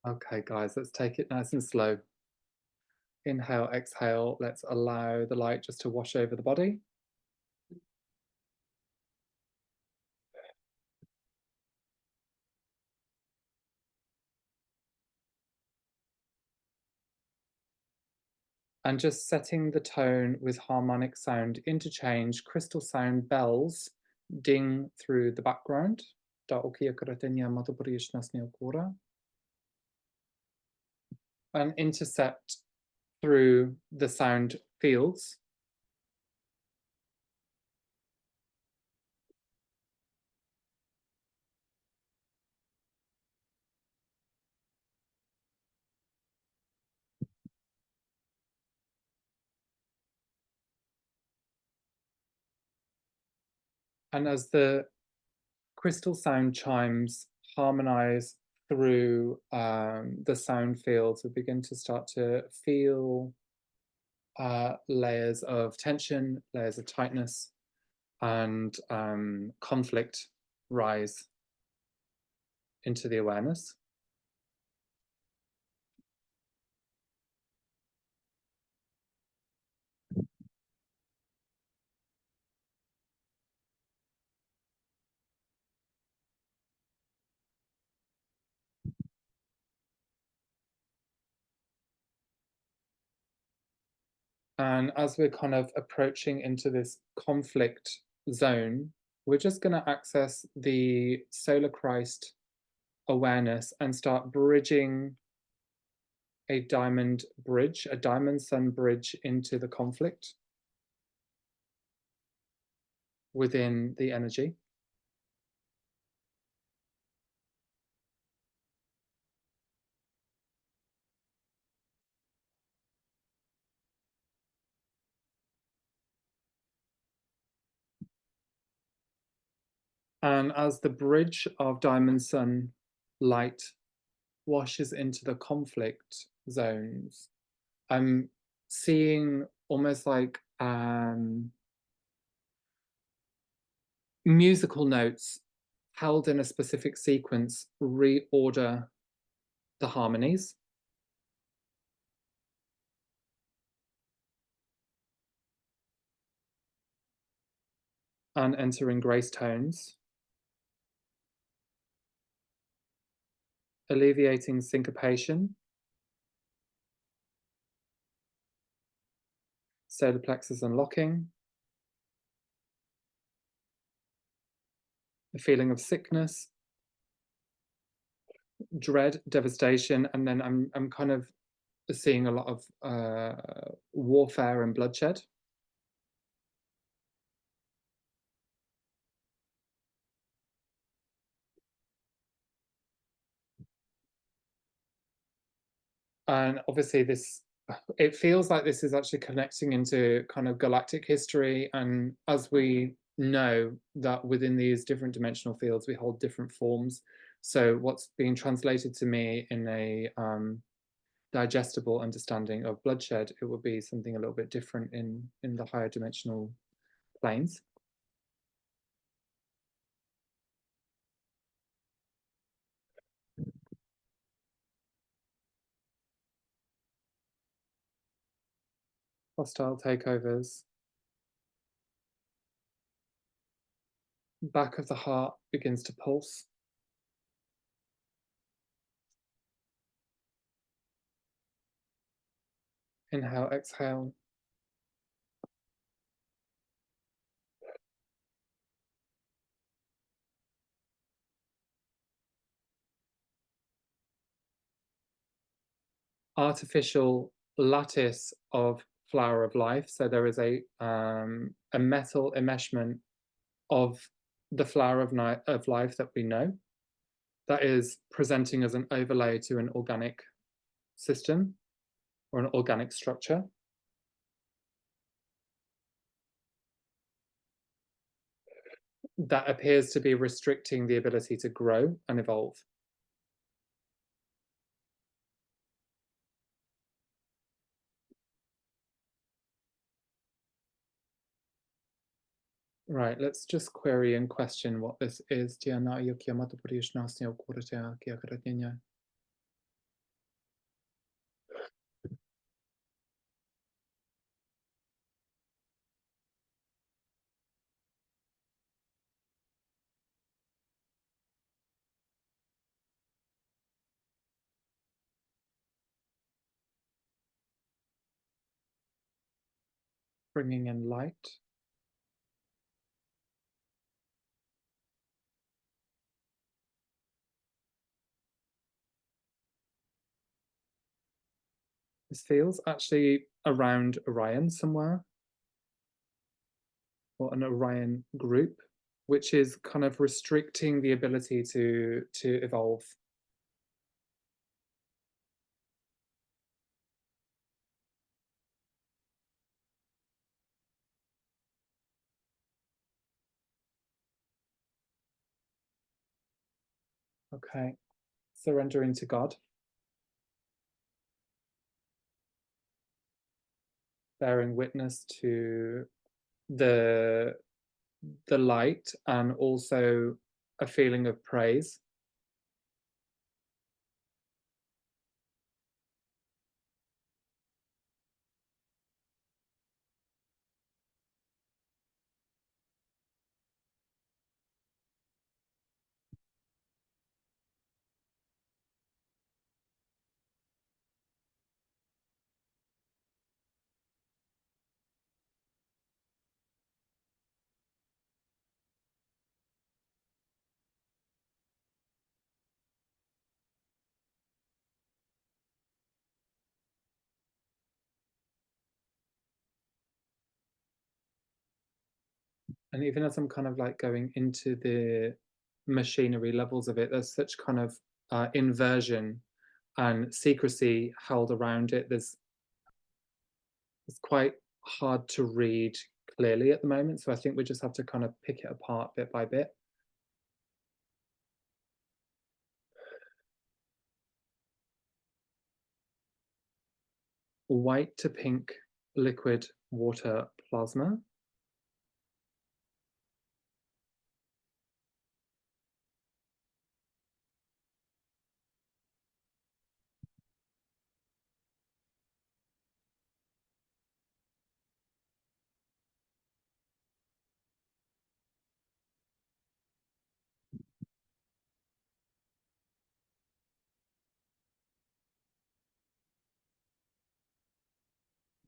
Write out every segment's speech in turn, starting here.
Okay, guys, let's take it nice and slow. Inhale, exhale. Let's allow the light just to wash over the body. And just setting the tone with harmonic sound interchange, crystal sound bells ding through the background. And intercept through the sound fields. And as the crystal sound chimes harmonize through the sound fields, we begin to start to feel layers of tension, layers of tightness, and conflict rise into the awareness. And as we're kind of approaching into this conflict zone, we're just going to access the solar Christ awareness and start bridging a diamond bridge, a diamond sun bridge into the conflict within the energy. And as the bridge of diamond sun light washes into the conflict zones, I'm seeing almost like musical notes held in a specific sequence reorder the harmonies. And entering grace tones, alleviating syncopation, solar plexus unlocking, a feeling of sickness, dread, devastation, and then I'm kind of seeing a lot of warfare and bloodshed. And obviously this, it feels like this is actually connecting into kind of galactic history. And as we know that within these different dimensional fields, we hold different forms. So what's being translated to me in a digestible understanding of bloodshed, it would be something a little bit different in the higher dimensional planes. Hostile takeovers. Back of the heart begins to pulse. Inhale, exhale. Artificial lattice of flower of life. So there is a metal enmeshment of the flower of life that we know that is presenting as an overlay to an organic system or an organic structure. That appears to be restricting the ability to grow and evolve. Right, let's just query and question what this is. bringing in light. This feels actually around Orion somewhere, or an Orion group, which is kind of restricting the ability to evolve. Okay, surrendering to God, bearing witness to the the light, and also a feeling of praise. And even as I'm kind of like going into the machinery levels of it, there's such kind of inversion and secrecy held around it. It's quite hard to read clearly at the moment, so I think we just have to kind of pick it apart bit by bit. White to pink liquid water plasma,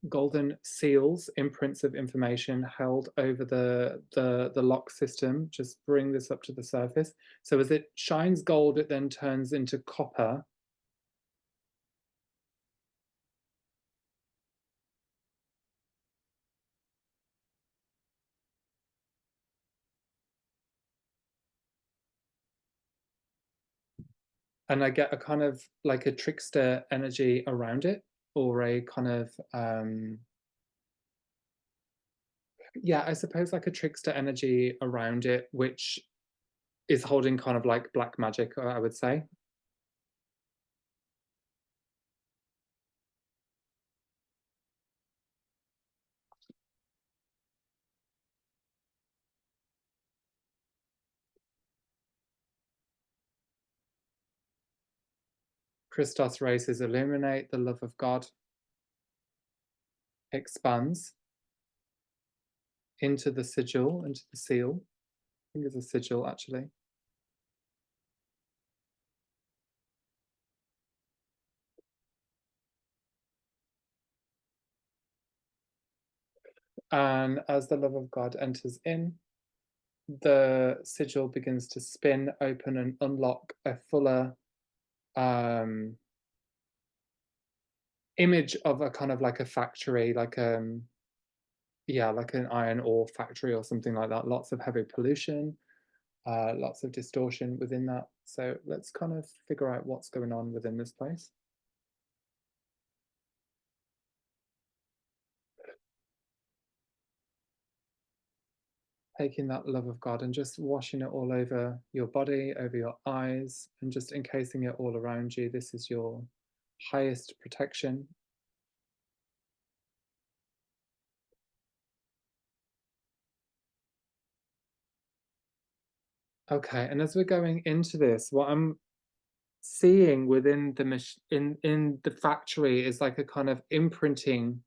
golden seals, imprints of information held over the lock system. Just bring this up to the surface. So as it shines gold, it then turns into copper. And I get a kind of like a trickster energy around it, or a kind of yeah, I suppose like a trickster energy around it, which is holding kind of like black magic, I would say. Christos races illuminate, the love of God expands into the sigil, into the seal. I think it's a sigil actually. And as the love of God enters in, the sigil begins to spin open and unlock a fuller um, image of a kind of like a factory, like yeah, like an iron ore factory or something like that. Lots of heavy pollution, lots of distortion within that. So let's kind of figure out what's going on within this place. Taking that love of God and just washing it all over your body, over your eyes, and just encasing it all around you. This is your highest protection. Okay, and as we're going into this, what I'm seeing within the in the factory is like a kind of imprinting,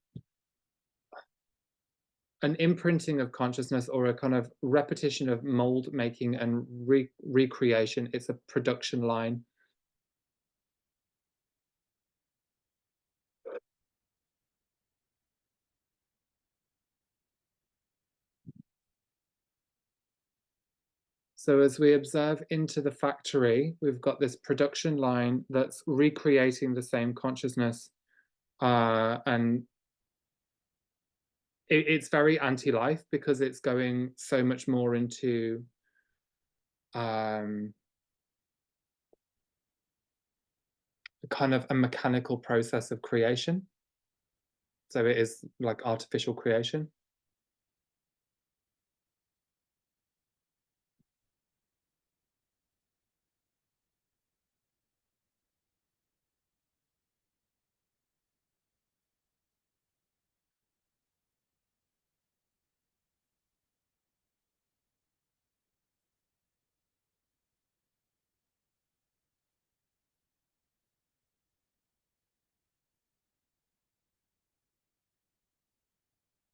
an imprinting of consciousness, or a kind of repetition of mold making and recreation. It's a production line. So as we observe into the factory, we've got this production line that's recreating the same consciousness, and it's very anti-life because it's going so much more into um, kind of a mechanical process of creation. So it is like artificial creation.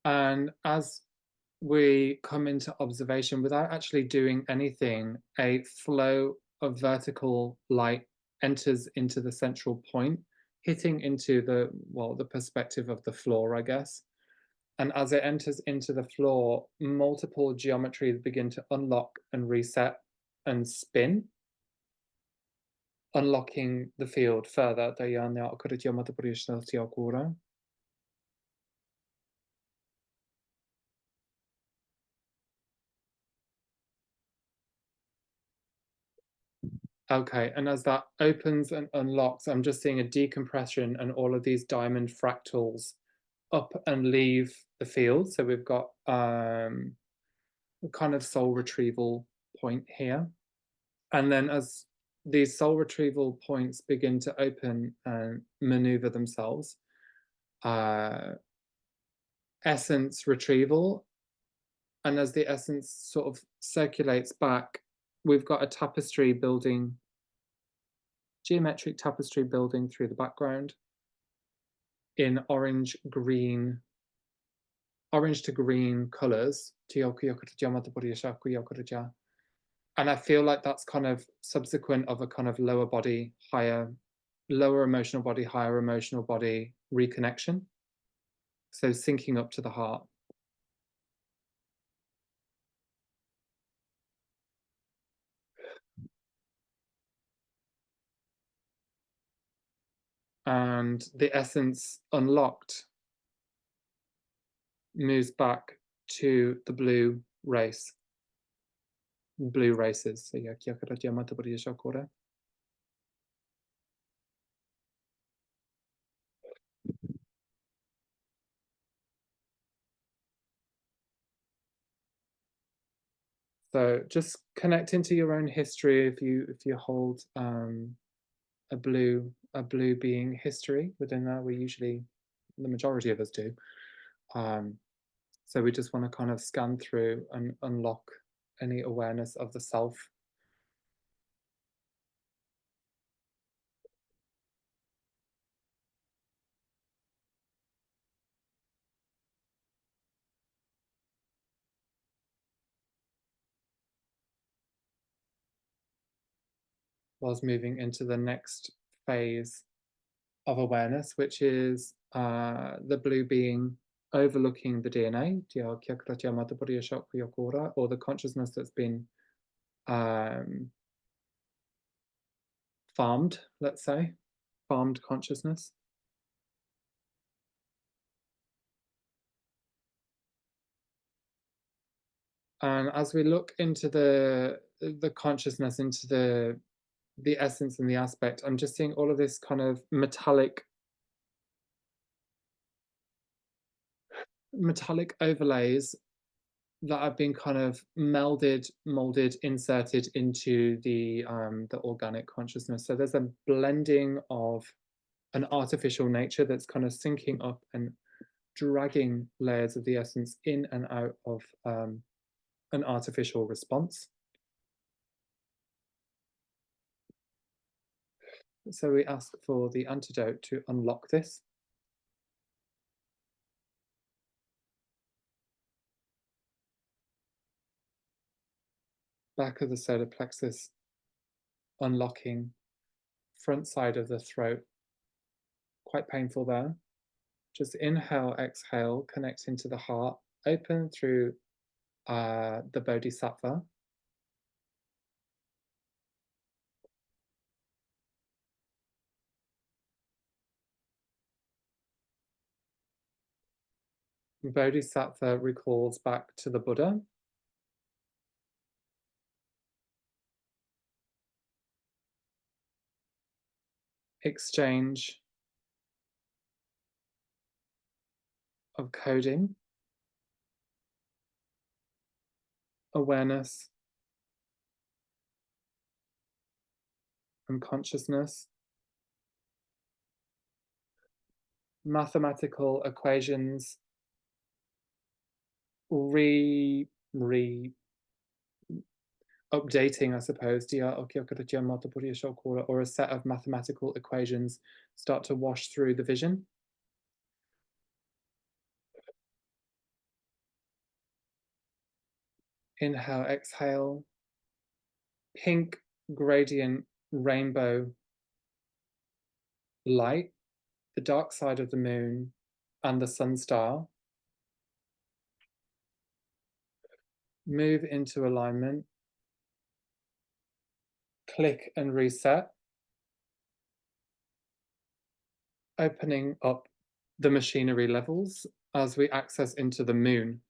And as we come into observation without actually doing anything, a flow of vertical light enters into the central point, hitting into the, well, the perspective of the floor, I guess. And as it enters into the floor, multiple geometries begin to unlock and reset and spin, unlocking the field further. Okay, and as that opens and unlocks, I'm just seeing a decompression and all of these diamond fractals up and leave the field. So we've got a kind of soul retrieval point here. And then as these soul retrieval points begin to open and maneuver themselves, uh, essence retrieval, and as the essence sort of circulates back, we've got a tapestry building, geometric tapestry building through the background in orange to green colors. And I feel like that's kind of subsequent of a kind of lower emotional body, higher emotional body reconnection. So syncing up to the heart. And the essence unlocked moves back to the blue races. So yeah, so just connect into your own history if you hold a blue being history within that. We usually, the majority of us do. Um, so we just want to kind of scan through and unlock any awareness of the self. Whilst moving into the next phase of awareness, which is the blue being overlooking the DNA, or the consciousness that's been um, farmed, let's say, farmed consciousness. And as we look into the consciousness, into the essence and the aspect, I'm just seeing all of this kind of metallic overlays that have been kind of melded, molded, inserted into the organic consciousness. So there's a blending of an artificial nature that's kind of syncing up and dragging layers of the essence in and out of an artificial response. So we ask for the antidote to unlock this. Back of the solar plexus unlocking, front side of the throat, quite painful there. Just inhale, exhale, connect into the heart, open through the bodhisattva. Bodhisattva recalls back to the Buddha. Exchange of coding, awareness, and consciousness. Mathematical equations re re updating, I suppose, or a set of mathematical equations start to wash through the vision. Inhale, exhale. Pink gradient rainbow light, the dark side of the moon, and the sun star move into alignment, click and reset, opening up the machinery levels as we access into the moon.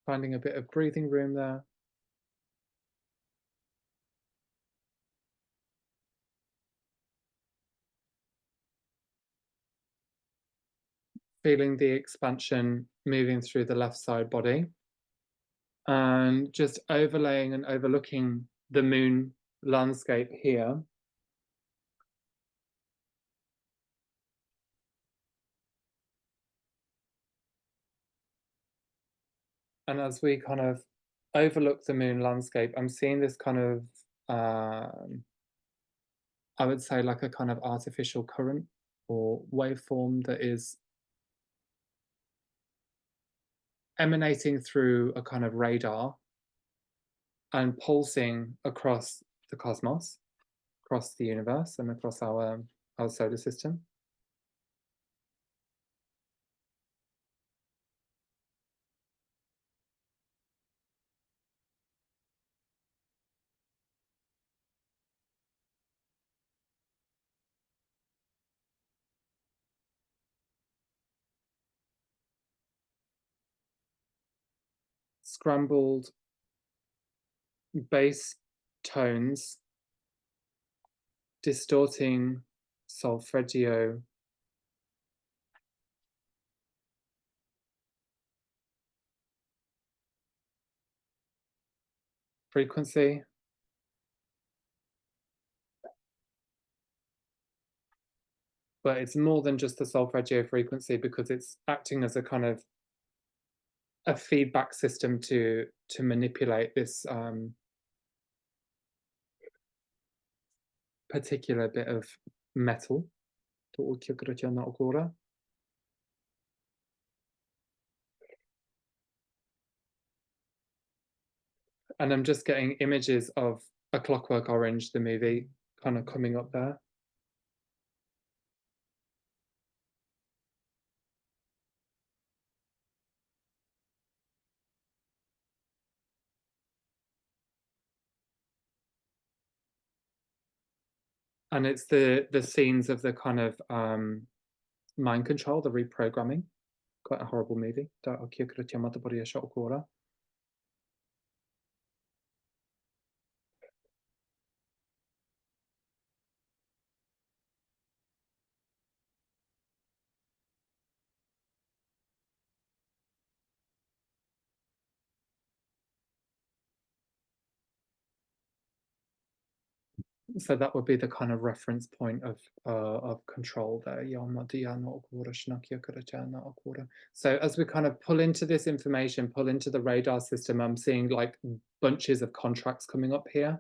Finding a bit of breathing room there. Feeling the expansion moving through the left side body. And just overlaying and overlooking the moon landscape here. And as we kind of overlook the moon landscape, I'm seeing this kind of, I would say, like a kind of artificial current or waveform that is emanating through a kind of radar and pulsing across the cosmos, across the universe, and across our solar system. Scrambled bass tones, distorting solfeggio frequency, but it's more than just the solfeggio frequency because it's acting as a kind of a feedback system to manipulate this particular bit of metal. And I'm just getting images of A Clockwork Orange, the movie, kind of coming up there. And it's the scenes of the kind of mind control, the reprogramming. Quite a horrible movie. So that would be the kind of reference point of control there. So as we kind of pull into this information, pull into the radar system, I'm seeing like bunches of contracts coming up here,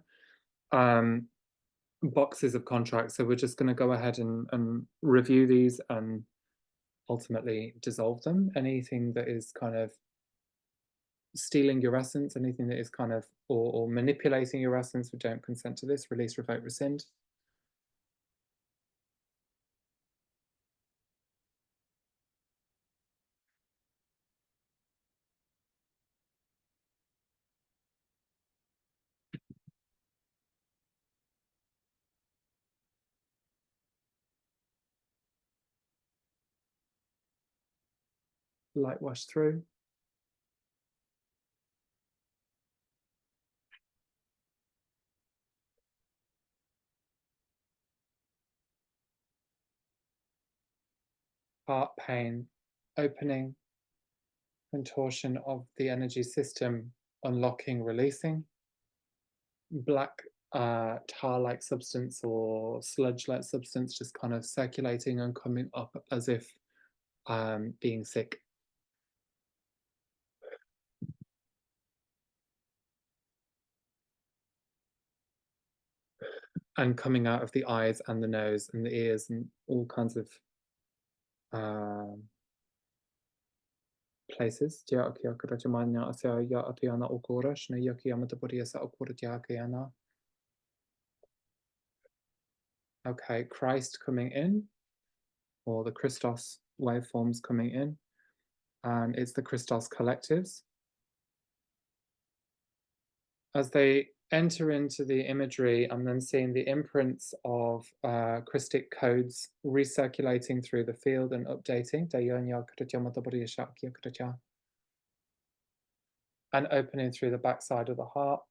boxes of contracts. So we're just going to go ahead and review these and ultimately dissolve them. Anything that is kind of stealing your essence, anything that is kind of, or manipulating your essence, we don't consent to this, release, revoke, rescind. light wash through. Heart pain, opening, contortion of the energy system, unlocking, releasing. Black tar-like substance or sludge-like substance just kind of circulating and coming up as if being sick. And coming out of the eyes and the nose and the ears and all kinds of um, places. Okay, Christ coming in, or the Christos waveforms coming in, and it's the Christos collectives. As they enter into the imagery, I'm then seeing the imprints of Christic codes recirculating through the field and updating. And opening through the backside of the heart.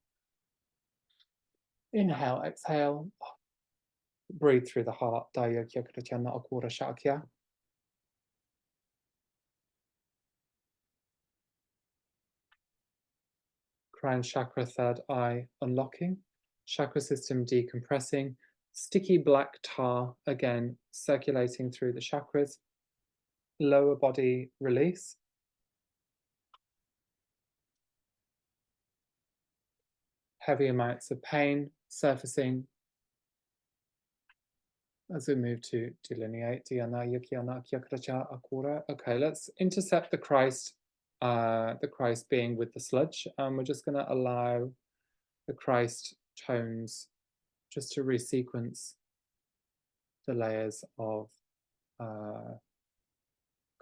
Inhale, exhale. Breathe through the heart. Crown chakra, third eye, unlocking. Chakra system decompressing. Sticky black tar, again, circulating through the chakras. Lower body release. Heavy amounts of pain surfacing as we move to delineate. Okay, let's intercept the Christ being with the sludge. We're just going to allow the Christ tones just to resequence the layers of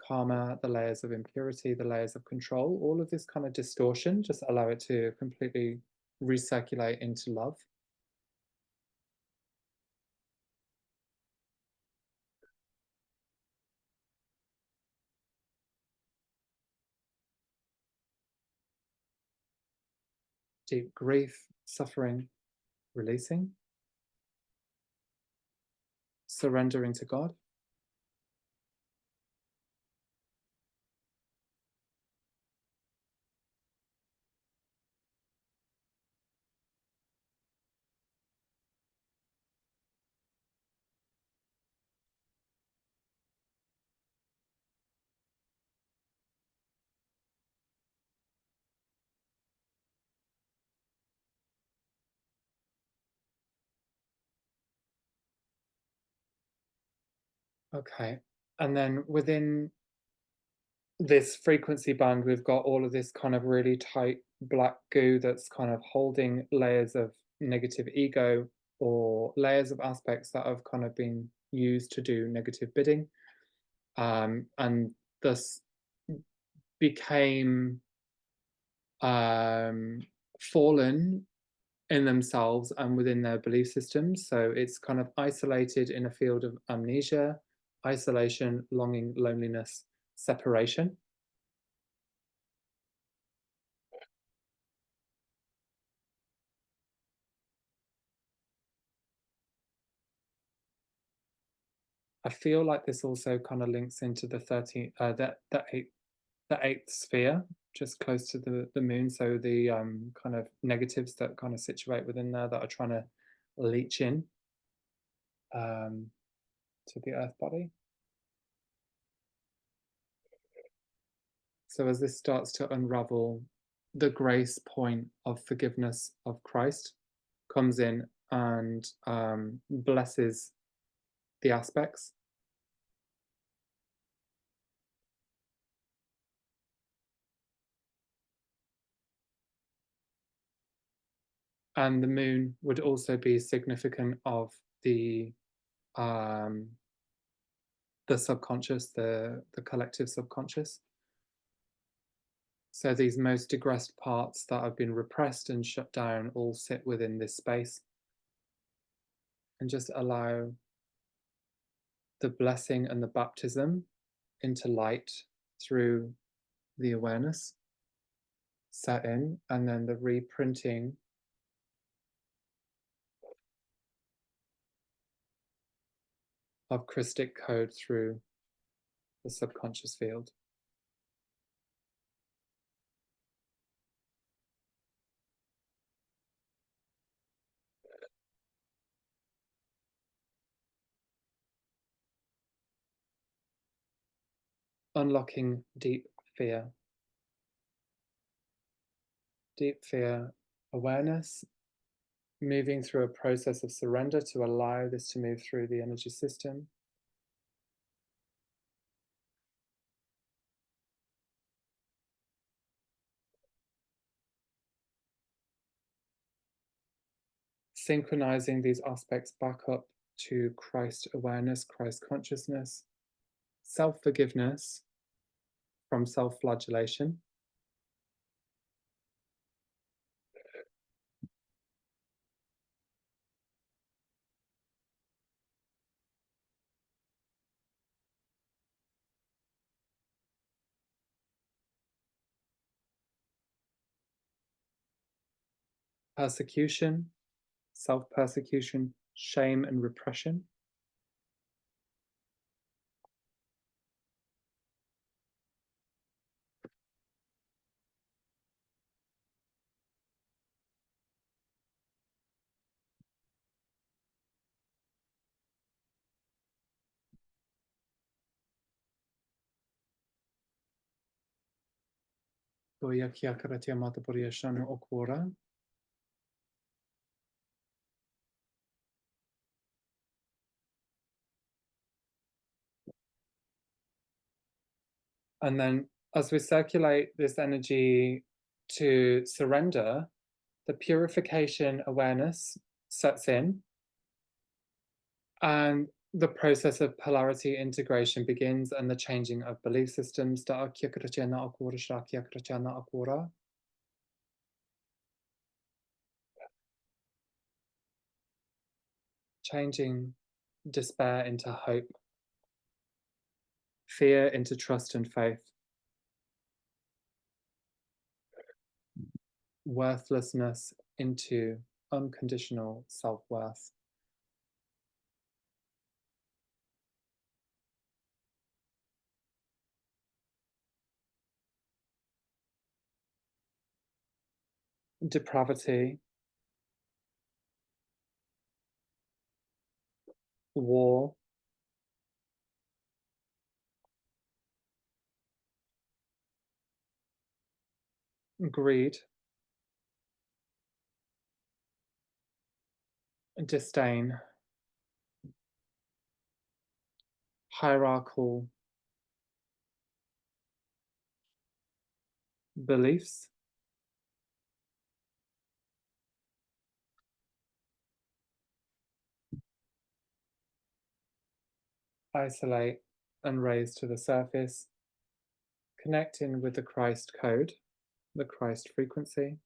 karma, the layers of impurity, the layers of control, all of this kind of distortion, just allow it to completely recirculate into love. Deep grief, suffering, releasing, surrendering to God. Okay, and then within this frequency band, we've got all of this kind of really tight black goo that's kind of holding layers of negative ego or layers of aspects that have kind of been used to do negative bidding, and thus became fallen in themselves and within their belief systems. So it's kind of isolated in a field of amnesia, isolation, longing, loneliness, separation. I feel like this also kind of links into the 13th, the eighth sphere, just close to the moon. So the kind of negatives that kind of situate within there that are trying to leach in to the earth body. So as this starts to unravel, the grace point of forgiveness of Christ comes in and blesses the aspects. And the moon would also be significant of um, the subconscious, the collective subconscious. So these most digressed parts that have been repressed and shut down all sit within this space, and just allow the blessing and the baptism into light through the awareness set in, and then the reprinting of Christic code through the subconscious field. Unlocking deep fear awareness, moving through a process of surrender to allow this to move through the energy system. Synchronizing these aspects back up to Christ awareness, Christ consciousness, self forgiveness from self flagellation, persecution, self persecution, shame, and repression, and then as we circulate this energy to surrender, the purification awareness sets in, and the process of polarity integration begins, and the changing of belief systems. Changing despair into hope, fear into trust and faith, worthlessness into unconditional self worth. Depravity, war, greed, disdain, hierarchical beliefs, isolate and raise to the surface, connecting with the Christ code, the Christ frequency.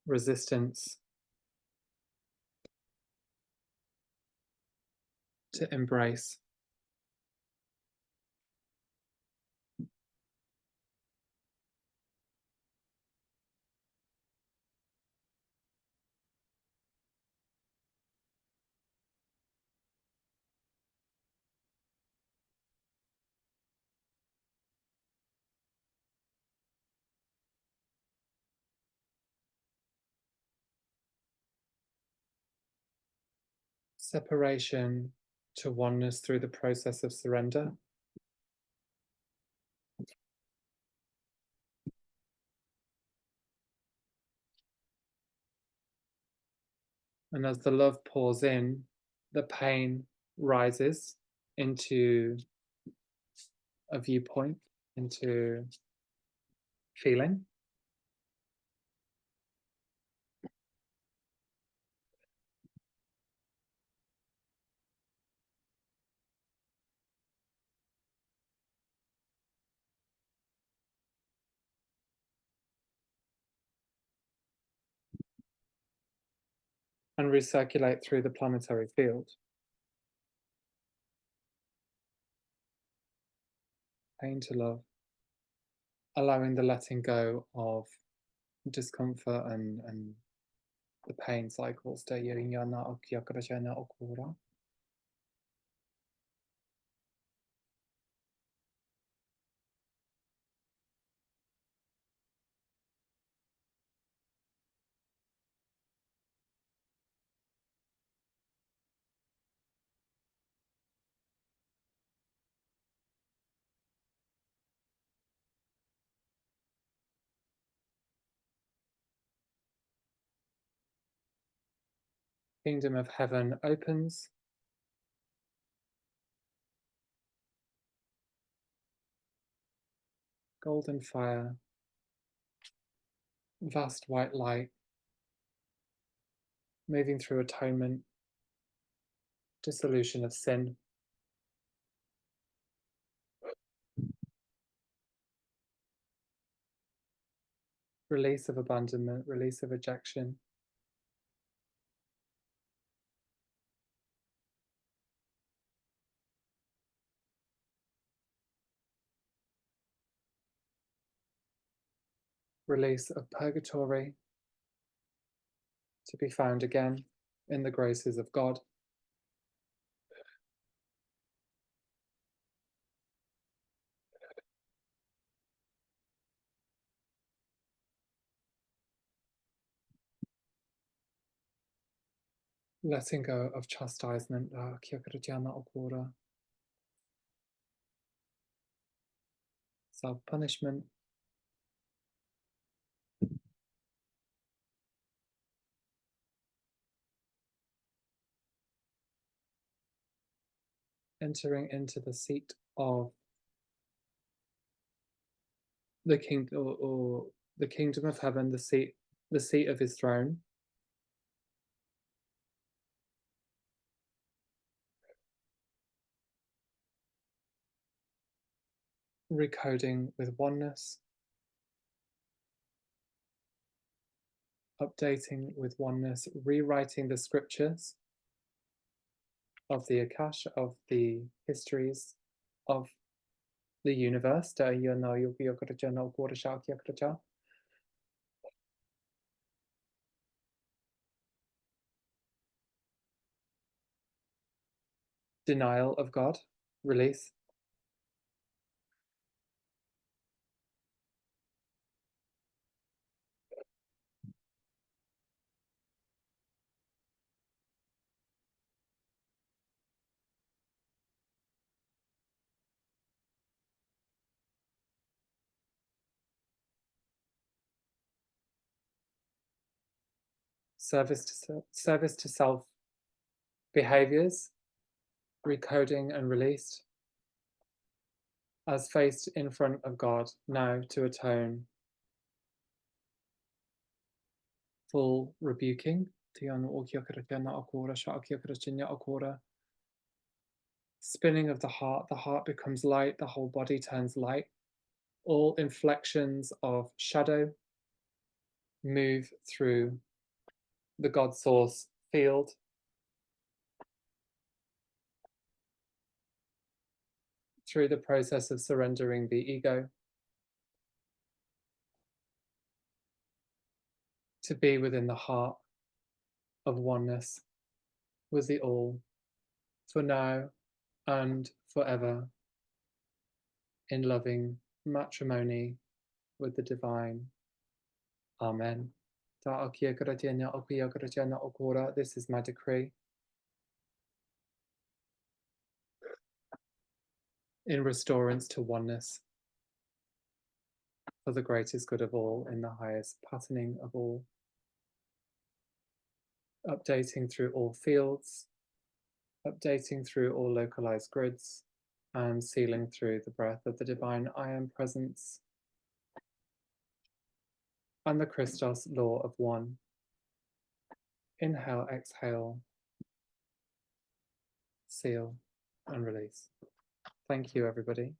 Resistance to embrace, separation to oneness through the process of surrender, And as the love pours in, the pain rises into a viewpoint, into feeling. And recirculate through the planetary field. Pain to love, allowing the letting go of discomfort and the pain cycles. Kingdom of heaven opens, golden fire, vast white light, moving through atonement, dissolution of sin, release of abandonment, release of rejection, release of purgatory, to be found again in the graces of God. Letting go of chastisement, self-punishment, entering into the seat of the king or the kingdom of heaven, the seat of his throne, recoding with oneness, updating with oneness, rewriting the scriptures of the Akash, of the histories of the universe. Denial of God, release. Service to self behaviors, recoding and released, as faced in front of God, now to atone, full rebuking. Spinning of the heart becomes light, the whole body turns light. All inflections of shadow move through the God source field, through the process of surrendering the ego, to be within the heart of oneness with the all, for now and forever, in loving matrimony with the divine. Amen. This is my decree. In restorance to oneness, for the greatest good of all, in the highest patterning of all. updating through all fields, updating through all localized grids, and sealing through the breath of the divine I Am presence and the Christos law of one. Inhale, exhale, seal, and release. Thank you, everybody.